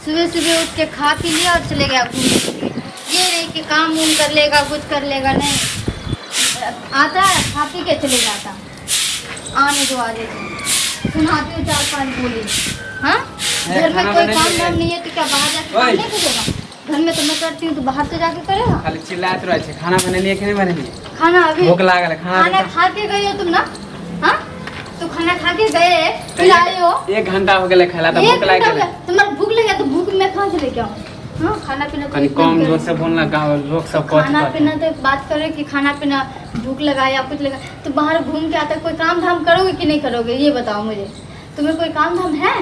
सुबह सुबह उठ के खा पी लिया और चले गया घूमने। ये नहीं कि काम उम कर लेगा, कुछ कर लेगा, नहीं आता है खा पी के चले जाता। आने दो, आगे सुनाती हूँ 4-5 बोली। हाँ, घर में कोई काम धाम नहीं है तो क्या बाहर जाके काम नहीं करेगा? घर में तो मैं करती हूँ तो बाहर तो जाके करेगा। खाली चिल्लाते रहे छे। खाना बने लिए कि नहीं बने लिए? खाना अभी भूख लागल है, खाना खा के गई हो तुम ना? हाँ, तो खाना खा के गए फिर आए हो। 1 घंटा हो गया खाला तो भूख लाग गया। तुम्हारा भूख लगे तो भूख में कहाँ से लेके आऊँ? हाँ, खाना पीना कहीं कम जोर से बोलना, गाँव लोग सब खाना पीना तो बात करे कि खाना पीना भूख लगा या कुछ लगा तो बाहर घूम के आता। कोई काम धाम करोगे कि नहीं करोगे ये बताओ मुझे। तुम्हें कोई काम धाम है?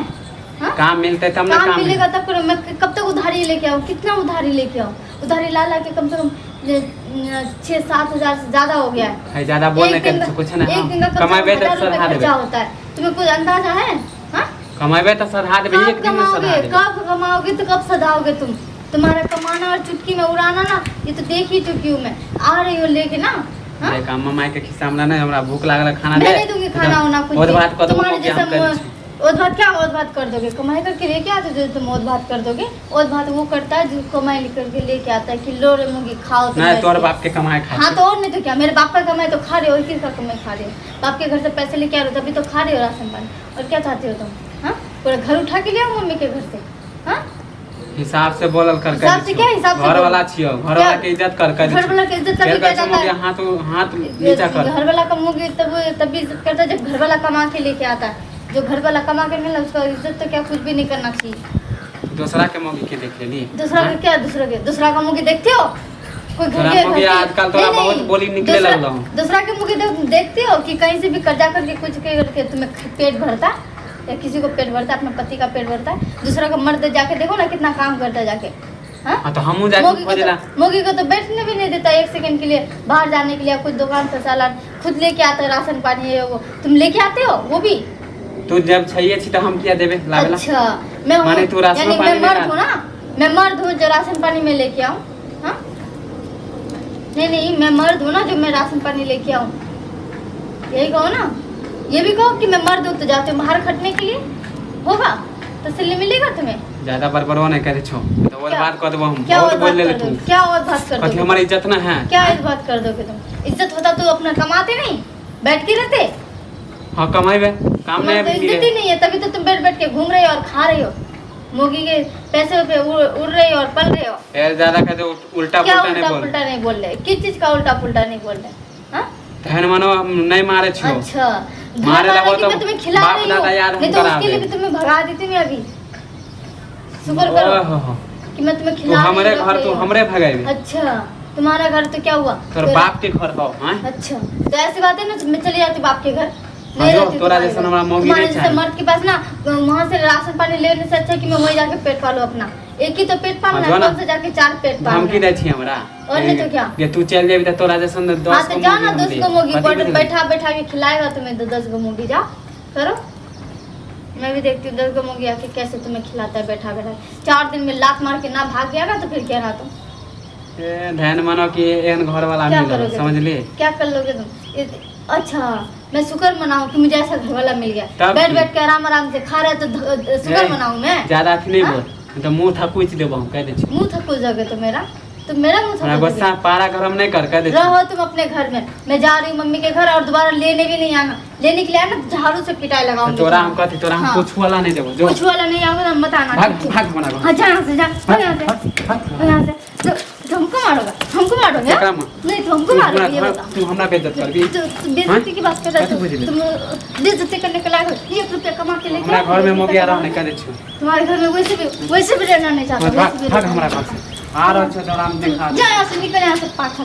हाँ? काम मिलते तब ना काम मिलेगा तब करो। मैं कब तक उधारी लेके आऊँ? कितना उधारी लेके आऊँ? उधारी ला ला के कम से कम 6-7 हजार से ज्यादा हो गया है। ज्यादा बोलने का कुछ ना। एक दिन का कमावे तो सरहा देबे होता है। तुम्हें कुछ अंदाजा है? हाँ, कमावे तो सरहा देबे। एक दिन में सरहा देबे। कब कमाओगे तो कब सधाओगे तुम? तुम्हारा कमाना और चुटकी में उड़ाना ना, ये तो देख ही चुकी हूँ मैं। आ रही हो लेके ना। हाँ? देखा मम्मा के खिस्सा में ना, हमरा भूख लागल खाना दे। मैं नहीं दूंगी खाना होना कुछ। और बात कर तुम्हारे जैसा और बात क्या और बात कर दोगे? कमाई करके लेके आते जो तुम और बात कर दोगे। और बात वो करता है जो कमाई करके लेके आता है कि लो रे मुंगी खाओ तो नहीं, तोर बाप के कमाई खा। हाँ तो और नहीं तो क्या, मेरे बाप का कमाई तो खा रहे हो और किसका कमाई खा रहे हो? बाप के घर से पैसे लेके आ रहे हो तभी तो खा रहे हो राशन पानी। और क्या चाहते हो तुम? हाँ, पूरा घर उठा के ले आओ मम्मी के घर से। हाँ, हिसाब से बोलल कर के। हिसाब से क्या हिसाब से? घर वाला छियो, घर वाला के इज्जत कर के। घर वाला के इज्जत करके क्या जाता है? हाथ नीचा कर। घर वाला कमाओगे तभी इज्जत करता है जब घर वाला कमा के लेके आता है। जो घर वाला कमा के नहीं उसका इज्जत तो क्या कुछ भी नहीं करना चाहिए। दूसरा के मौगी के देख लेनी। दूसरा का क्या? दूसरा का मुंह देखते हो? कोई घर के आजकल तोरा बहुत बोली निकले लगला हूं। दूसरा के मुंह देखते हो कि कहीं से भी कर्जा करके कुछ करके तुम्हें पेट भरता या किसी को पेट भरता, अपने पति का पेट भरता है। दूसरा का मर्द जाके देखो ना कितना काम करता है जाके। हाँ, तो हमहू जाके खोजला। मोगी को तो बैठने भी नहीं देता 1 सेकंड के लिए। बाहर जाने के लिए कुछ दुकान पर सालान खुद लेके आता है, राशन पानी है वो तुम लेके आते हो। वो भी तू जब चाहिए छी तो हम क्या देबे लावेला? अच्छा, मैं माने तू राशन पानी मैं मर्द हूँ ना, मैं मर्द हूँ जो राशन पानी में लेके आऊँ। हाँ, नहीं मैं मर्द हूँ ना जो मैं राशन पानी लेके आऊँ। यही कहो ना, ये भी कहो कि मैं मर्द हूँ तो जाते हो बाहर खटने के लिए। होगा तसल्ली मिलेगा तुम्हें। ज्यादा बरबरवा नहीं करे छो तो और बात कर देबो हम। क्या बहुत बोल ले तू। क्या और बात कर दोगे? हमारी इज्जत ना है। क्या इस बात कर दोगे तुम? इज्जत होता तो अपना कमाते नहीं, बैठ के रहते। हाँ, कमाइबे काम नहीं है। इज्जत ही नहीं है तभी तो तुम बैठ के घूम रहे हो और खा रहे हो। मोगी के पैसे पे उड़ रहे हो और पल रहे हो। यार ज्यादा कहते उल्टा पुल्टा नहीं बोल रहे। किस चीज का उल्टा पुल्टा नहीं बोल रहे? हाँ, धन मानो हम नहीं मारे छो। अच्छा, मारे लगो तो मैं तुम्हें खिला रही हूं, नहीं तो उसके लिए भी तुम्हें भगा देती मैं अभी। शुक्र करो कि मैं तुम्हें खिला रही हूं। हमारे घर तो हमरे भगाई। अच्छा, तुम्हारा घर तो क्या हुआ? तोर बाप के घर हो। हां, अच्छा, तो ऐसी बात है ना, मैं चली जाती बाप के घर। तोरा जैसा हमारा मौगी नहीं चाहिए। मर्द के पास ना वहाँ से राशन पानी लेने से अच्छा कि मैं वही जाके पेट पालूं अपना। एक ही तो पेट पालना है, कौन से जाके 4 पेट पालना। धमकी दे छी हमरा। और नहीं तो क्या? ये तू चल जाबी त तोरा जैसा 10 हां तो जा ना 10 गो मुर्गी बैठा के खिलाएगा तुम्हें। 10 गो मुर्गी जाओ करो। मैं भी देखती हूँ 10 गो मुर्गी आके कैसे तुम्हें खिलाता है बैठा। 4 दिन में लात मार के ना भाग गया ना तो फिर क्या रहा तुम? ध्यान मानो कि एहन घर वाला मिल, समझ ले। क्या कर लोगे तुम? अच्छा, मैं शुक्र मनाऊं कि मुझे ऐसा घर वाला मिल गया। बैठ के आराम से खा रहे तो शुक्र मनाऊं मैं। ज्यादा नहीं बोल तो मुंह थकुच देबो हम कह दे छी। मुंह थकुच जाओगे तो मेरा मुंह थकुच गुस्सा पारा गरम नहीं कर कह दे। रहो तुम अपने घर में, मैं जा रही हूँ मम्मी के घर और दोबारा लेने भी नहीं आना। लेने के लिए आना झाड़ू से पिटाई लगाऊंगी। तोरा हम कहती तोरा हम कुछ वाला नहीं देबो। जो कुछ वाला नहीं आऊंगा हम बताना। भाग मना। हां जा यहां से, जा यहां से। हमको मारोगे? नहीं तो हमको मारोगे ये बता। तू हमरा बेइज्जत करबी? बेइज्जती की बात कर रहा है तुम। बेइज्जती करने के लायक 1 रुपया कमा के लेके हमरा घर में मोगी आराम नहीं करे छी। तुम्हारे घर में वैसे भी रहना नहीं चाहता। भाग हमरा घर से। आ रहा छ तो आराम देखा। जा यहां से, निकल यहां से, पाठा।